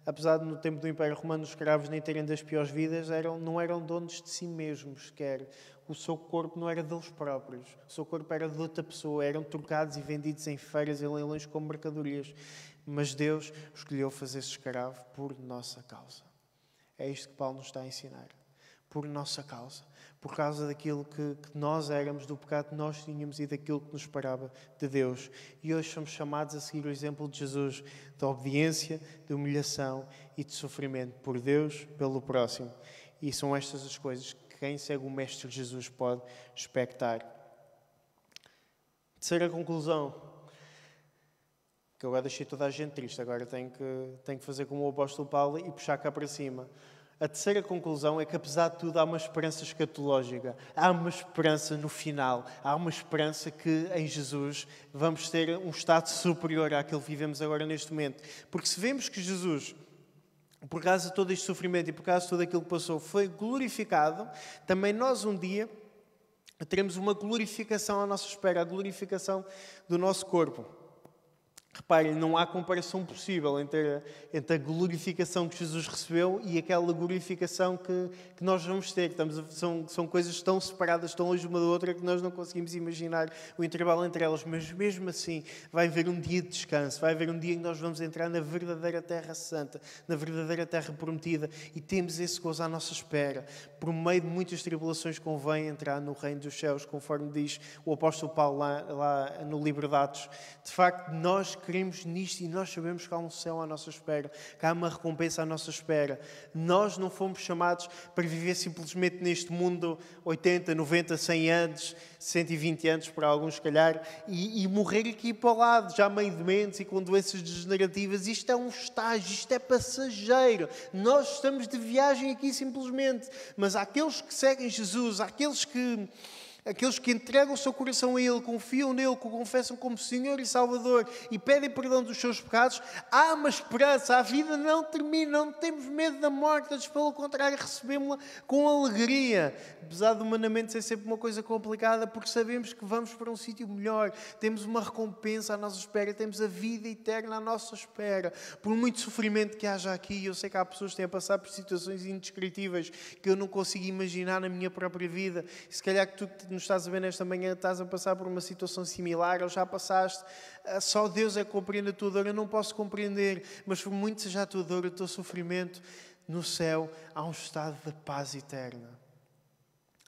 Apesar de no tempo do Império Romano os escravos nem terem das piores vidas, não eram donos de si mesmos sequer. O seu corpo não era deles próprios. O seu corpo era de outra pessoa. Eram trocados e vendidos em feiras e leilões como mercadorias. Mas Deus escolheu fazer-se escravo por nossa causa. É isto que Paulo nos está a ensinar. Por nossa causa. Por causa daquilo que nós éramos, do pecado que nós tínhamos e daquilo que nos separava de Deus. E hoje somos chamados a seguir o exemplo de Jesus, de obediência, de humilhação e de sofrimento por Deus, pelo próximo. E são estas as coisas que quem segue o Mestre Jesus pode expectar. Terceira conclusão, que eu agora deixei toda a gente triste, agora tenho que fazer como o apóstolo Paulo e puxar cá para cima. A terceira conclusão é que, apesar de tudo, há uma esperança escatológica. Há uma esperança no final. Há uma esperança que, em Jesus, vamos ter um estado superior àquele que vivemos agora neste momento. Porque se vemos que Jesus, por causa de todo este sofrimento e por causa de tudo aquilo que passou, foi glorificado, também nós um dia teremos uma glorificação à nossa espera, a glorificação do nosso corpo. Reparem, não há comparação possível entre a glorificação que Jesus recebeu e aquela glorificação que nós vamos ter. São coisas tão separadas, tão longe uma da outra, que nós não conseguimos imaginar o intervalo entre elas. Mas mesmo assim, vai haver um dia de descanso, vai haver um dia em que nós vamos entrar na verdadeira Terra Santa, na verdadeira Terra Prometida, e temos esse gozo à nossa espera. Por meio de muitas tribulações convém entrar no reino dos céus, conforme diz o apóstolo Paulo lá no livro de Atos. De facto, nós queremos nisto e nós sabemos que há um céu à nossa espera, que há uma recompensa à nossa espera. Nós não fomos chamados para viver simplesmente neste mundo 80, 90, 100 anos, 120 anos para alguns, se calhar, e morrer aqui para o lado, já meio dementes e com doenças degenerativas. Isto é um estágio, isto é passageiro. Nós estamos de viagem aqui simplesmente. Mas àqueles que seguem Jesus, àqueles que entregam o seu coração a Ele, confiam nele, que o confessam como Senhor e Salvador e pedem perdão dos seus pecados, há uma esperança. A vida não termina, não temos medo da morte, antes pelo contrário, recebemos-la com alegria. Apesar de humanamente ser sempre uma coisa complicada, porque sabemos que vamos para um sítio melhor, temos uma recompensa à nossa espera, temos a vida eterna à nossa espera. Por muito sofrimento que haja aqui, eu sei que há pessoas que têm a passar por situações indescritíveis que eu não consigo imaginar na minha própria vida. E se calhar que tu nos estás a ver nesta manhã, estás a passar por uma situação similar, ou já passaste, só Deus é que compreende a tua dor, eu não posso compreender, mas por muito seja a tua dor, o teu sofrimento, no céu há um estado de paz eterna.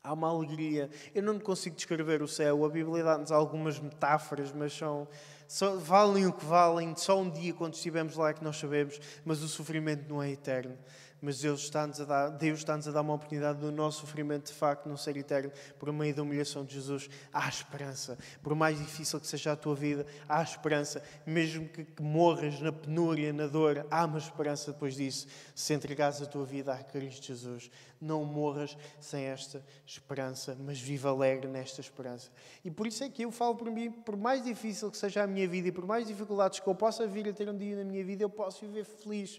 Há uma alegria. Eu não consigo descrever o céu, a Bíblia dá-nos algumas metáforas, mas só valem o que valem, só um dia quando estivermos lá é que nós sabemos, mas o sofrimento não é eterno. Mas Deus está-nos a dar uma oportunidade do nosso sofrimento de facto não ser eterno. Por meio da humilhação de Jesus há esperança. Por mais difícil que seja a tua vida, há esperança. Mesmo que morras na penúria, na dor, há uma esperança depois disso. Se entregares a tua vida a Cristo Jesus, não morras sem esta esperança, mas viva alegre nesta esperança. E por isso é que eu falo por mim, por mais difícil que seja a minha vida e por mais dificuldades que eu possa vir a ter um dia na minha vida, eu posso viver feliz.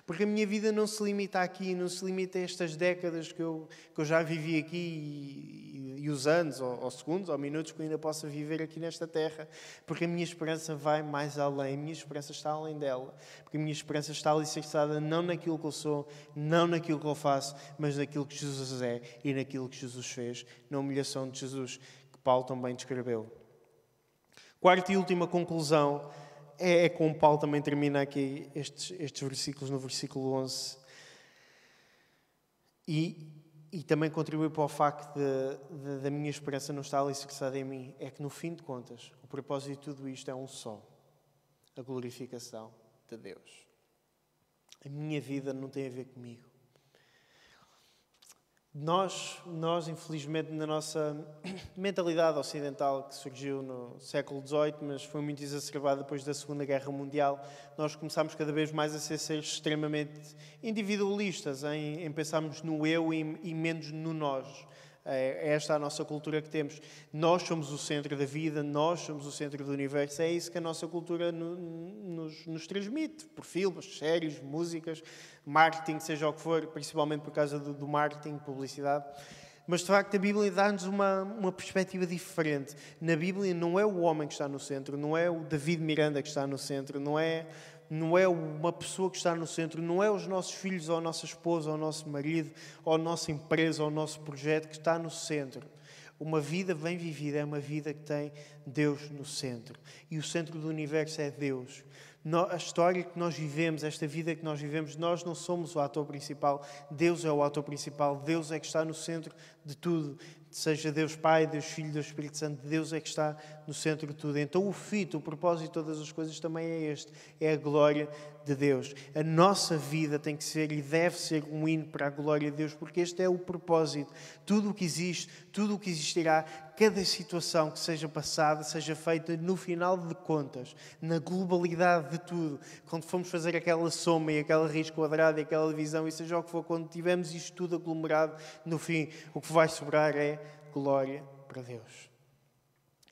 Porque a minha vida não se limita aqui, não se limita a estas décadas que eu já vivi aqui e os anos, ou segundos, ou minutos que eu ainda possa viver aqui nesta terra, porque a minha esperança vai mais além, a minha esperança está além dela, porque a minha esperança está alicerçada não naquilo que eu sou, não naquilo que eu faço, mas naquilo que Jesus é e naquilo que Jesus fez, na humilhação de Jesus, que Paulo também descreveu. Quarta e última conclusão é como Paulo também termina aqui estes versículos, no versículo 11, e também contribui para o facto da minha esperança não estar alicerçada em mim. É que, no fim de contas, o propósito de tudo isto é um só: a glorificação de Deus. A minha vida não tem a ver comigo. Nós, infelizmente, na nossa mentalidade ocidental, que surgiu no século XVIII, mas foi muito exacerbada depois da Segunda Guerra Mundial, nós começámos cada vez mais a ser seres extremamente individualistas, em pensarmos no eu e menos no nós. É esta a nossa cultura que temos. Nós somos o centro da vida, nós somos o centro do universo. É isso que a nossa cultura nos transmite, por filmes, séries, músicas, marketing, seja o que for, principalmente por causa do marketing, publicidade. Mas, de facto, a Bíblia dá-nos uma perspectiva diferente. Na Bíblia não é o homem que está no centro, não é o David Miranda que está no centro, não é uma pessoa que está no centro, não é os nossos filhos, ou a nossa esposa, ou o nosso marido, ou a nossa empresa, ou o nosso projeto que está no centro. Uma vida bem vivida é uma vida que tem Deus no centro. E o centro do universo é Deus. A história que nós vivemos, esta vida que nós vivemos, nós não somos o ator principal. Deus é o ator principal. Deus é que está no centro de tudo. Seja Deus Pai, Deus Filho, Deus Espírito Santo, Deus é que está no centro de tudo. Então o propósito de todas as coisas também é este, é a glória de Deus. A nossa vida tem que ser e deve ser um hino para a glória de Deus, porque este é o propósito. Tudo o que existe, tudo o que existirá, cada situação que seja passada, seja feita no final de contas, na globalidade de tudo, quando formos fazer aquela soma e aquela raiz quadrada e aquela divisão, e seja o que for, quando tivermos isto tudo aglomerado, no fim, o que vai sobrar é glória para Deus.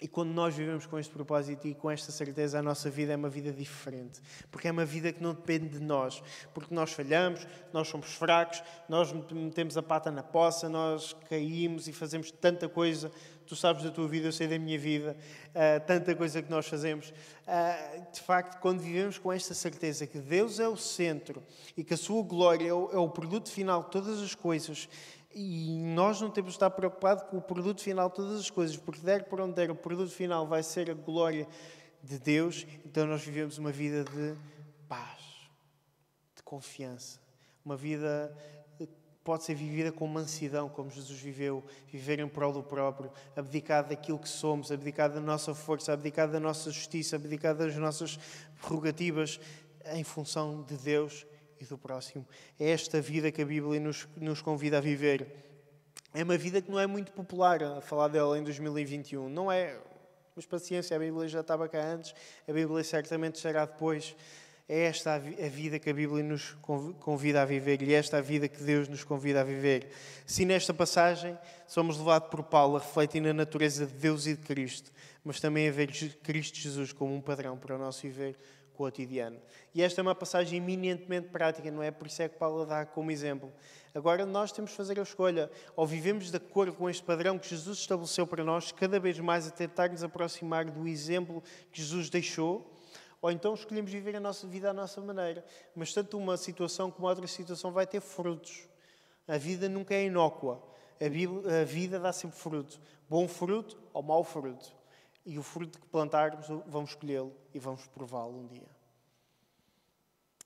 E quando nós vivemos com este propósito e com esta certeza, a nossa vida é uma vida diferente. Porque é uma vida que não depende de nós. Porque nós falhamos, nós somos fracos, nós metemos a pata na poça, nós caímos e fazemos tanta coisa. Tu sabes da tua vida, eu sei da minha vida. Tanta coisa que nós fazemos. De facto, quando vivemos com esta certeza que Deus é o centro e que a sua glória é o produto final de todas as coisas, e nós não temos de estar preocupados com o produto final de todas as coisas, porque der por onde der, o produto final vai ser a glória de Deus. Então nós vivemos uma vida de paz, de confiança. Uma vida que pode ser vivida com mansidão, como Jesus viveu, viver em prol do próprio, abdicar daquilo que somos, abdicar da nossa força, abdicar da nossa justiça, abdicar das nossas prerrogativas em função de Deus e do próximo. É esta vida que a Bíblia nos convida a viver. É uma vida que não é muito popular a falar dela em 2021. Não é, mas paciência, a Bíblia já estava cá antes, a Bíblia certamente estará depois. É esta a vida que a Bíblia nos convida a viver e é esta a vida que Deus nos convida a viver. Se nesta passagem somos levados por Paulo a refletir na natureza de Deus e de Cristo, mas também a ver Cristo Jesus como um padrão para o nosso viver cotidiano. E esta é uma passagem eminentemente prática, não é? Por isso é que Paulo dá como exemplo. Agora nós temos de fazer a escolha. Ou vivemos de acordo com este padrão que Jesus estabeleceu para nós, cada vez mais a tentar nos aproximar do exemplo que Jesus deixou, ou então escolhemos viver a nossa vida à nossa maneira. Mas tanto uma situação como outra situação vai ter frutos. A vida nunca é inócua. A vida dá sempre fruto. Bom fruto ou mau fruto. E o fruto que plantarmos, vamos escolhê-lo e vamos prová-lo um dia.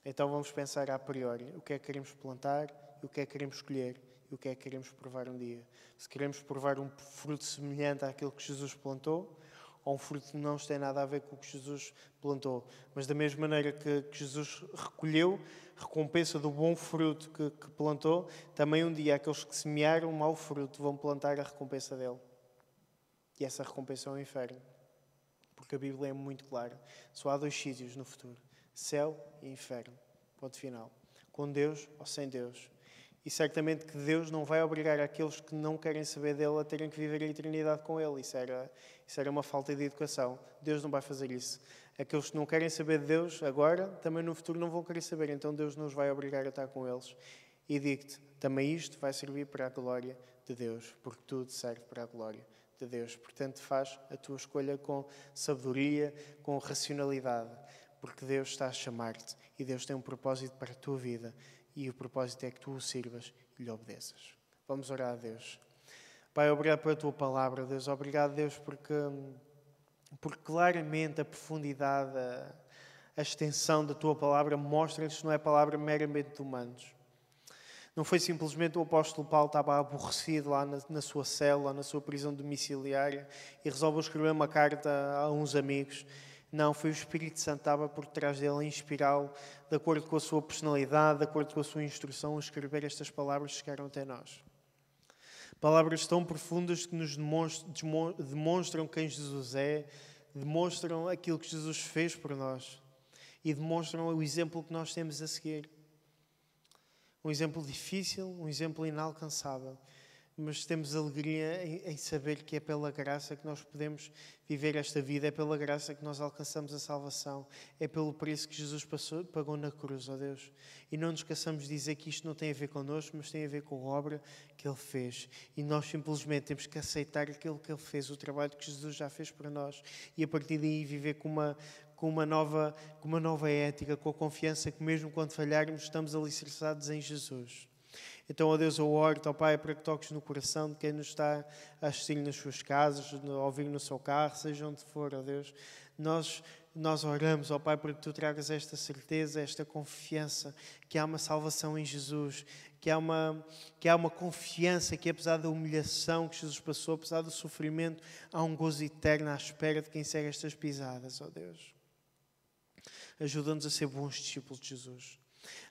Então vamos pensar a priori o que é que queremos plantar, e o que é que queremos escolher e o que é que queremos provar um dia. Se queremos provar um fruto semelhante àquilo que Jesus plantou, ou um fruto que não tem nada a ver com o que Jesus plantou. Mas da mesma maneira que Jesus recolheu recompensa do bom fruto que plantou, também um dia aqueles que semearam um mau fruto vão plantar a recompensa dele. E essa recompensa é o inferno. Porque a Bíblia é muito clara. Só há 2 sítios no futuro. Céu e inferno. Ponto final. Com Deus ou sem Deus. E certamente que Deus não vai obrigar aqueles que não querem saber dele a terem que viver a eternidade com ele. Isso era uma falta de educação. Deus não vai fazer isso. Aqueles que não querem saber de Deus agora, também no futuro não vão querer saber. Então Deus não os vai obrigar a estar com eles. E digo-te, também isto vai servir para a glória de Deus, porque tudo serve para a glória de Deus. Portanto, faz a tua escolha com sabedoria, com racionalidade, porque Deus está a chamar-te e Deus tem um propósito para a tua vida e o propósito é que tu o sirvas e lhe obedeças. Vamos orar a Deus. Pai, obrigado pela tua palavra, Deus. Obrigado, Deus, porque claramente a profundidade, a extensão da tua palavra mostra-nos que não é palavra meramente de humanos. Não foi simplesmente o apóstolo Paulo estava aborrecido lá na sua cela, na sua prisão domiciliária e resolveu escrever uma carta a uns amigos. Não, foi o Espírito Santo que estava por trás dele a inspirá-lo, de acordo com a sua personalidade, de acordo com a sua instrução, a escrever estas palavras que chegaram até nós. Palavras tão profundas que nos demonstram quem Jesus é, demonstram aquilo que Jesus fez por nós e demonstram o exemplo que nós temos a seguir. Um exemplo difícil, um exemplo inalcançável, mas temos alegria em saber que é pela graça que nós podemos viver esta vida, é pela graça que nós alcançamos a salvação, é pelo preço que Jesus pagou na cruz, ó Deus. E não nos esqueçamos de dizer que isto não tem a ver connosco, mas tem a ver com a obra que Ele fez. E nós simplesmente temos que aceitar aquilo que Ele fez, o trabalho que Jesus já fez para nós, e a partir daí viver com uma nova ética, com a confiança que mesmo quando falharmos estamos alicerçados em Jesus. Então, ó Deus, eu oro, ó Pai, para que toques no coração de quem nos está a assistir nas suas casas, a ouvir no seu carro, seja onde for, ó Deus. Nós oramos, ó Pai, para que Tu tragas esta certeza, esta confiança, que há uma salvação em Jesus, que há uma confiança que, apesar da humilhação que Jesus passou, apesar do sofrimento, há um gozo eterno à espera de quem segue estas pisadas, ó Deus. Ajuda-nos a ser bons discípulos de Jesus.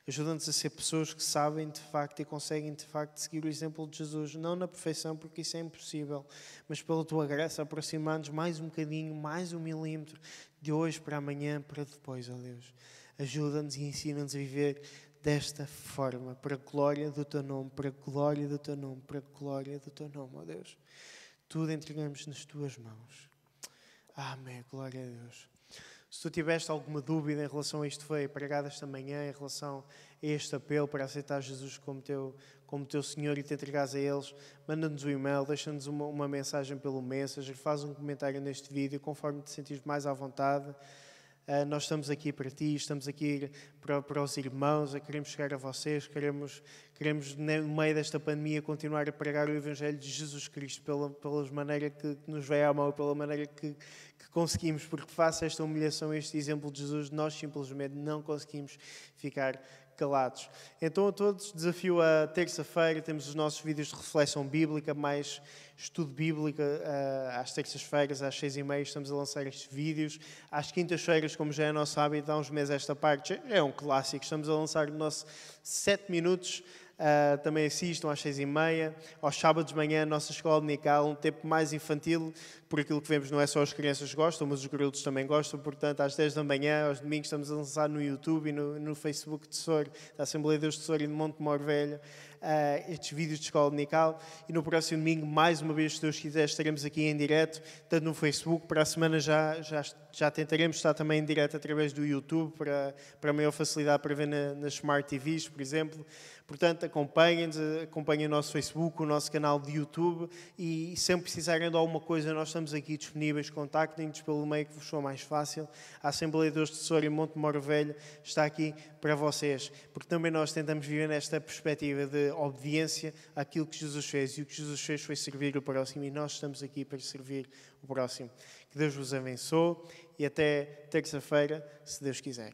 Ajuda-nos a ser pessoas que sabem de facto e conseguem de facto seguir o exemplo de Jesus, não na perfeição, porque isso é impossível, mas pela Tua graça aproximar-nos mais um bocadinho, mais um milímetro, de hoje para amanhã, para depois, ó Deus. Ajuda-nos e ensina-nos a viver desta forma, para a glória do Teu nome, para a glória do Teu nome, para a glória do Teu nome, ó Deus. Tudo entregamos nas Tuas mãos. Amém, glória a Deus. Se tu tiveste alguma dúvida em relação a isto que foi pregado esta manhã, em relação a este apelo para aceitar Jesus como teu Senhor e te entregares a eles, manda-nos um e-mail, deixa-nos uma mensagem pelo Messenger, faz um comentário neste vídeo, conforme te sentires mais à vontade. Nós estamos aqui para ti, estamos aqui para os irmãos, queremos chegar a vocês, queremos no meio desta pandemia continuar a pregar o Evangelho de Jesus Cristo pela maneira que nos veio à mão, pela maneira que conseguimos, porque face a esta humilhação, este exemplo de Jesus, nós simplesmente não conseguimos ficar calados. Então a todos, desafio a terça-feira, temos os nossos vídeos de reflexão bíblica, mais estudo bíblico, às terças-feiras, às 6h30, estamos a lançar estes vídeos. Às quintas-feiras, como já é nosso hábito, há uns meses esta parte, é um clássico, estamos a lançar o nosso 7 minutos, também assistam às 6h30. Aos sábados de manhã, a nossa escola dominical, um tempo mais infantil, por aquilo que vemos não é só as crianças que gostam, mas os adultos também gostam, portanto às 10 da manhã, aos domingos, estamos a lançar no YouTube e no Facebook de Sor, da Assembleia de Deus de Sor e de Monte Mor Velho, estes vídeos de escola dominical. E no próximo domingo, mais uma vez, se Deus quiser, estaremos aqui em direto, tanto no Facebook, para a semana já tentaremos estar também em direto através do YouTube, para maior facilidade para ver nas Smart TVs, por exemplo. Portanto, acompanhem o nosso Facebook, o nosso canal de YouTube, e sempre precisarem de alguma coisa, nós estamos aqui disponíveis, contactem-nos pelo meio que vos for mais fácil. A Assembleia de Deus de Sor e Monte Mor Velho está aqui para vocês, porque também nós tentamos viver nesta perspectiva de obediência àquilo que Jesus fez, e o que Jesus fez foi servir o próximo, e nós estamos aqui para servir o próximo. Que Deus vos abençoe e até terça-feira, se Deus quiser.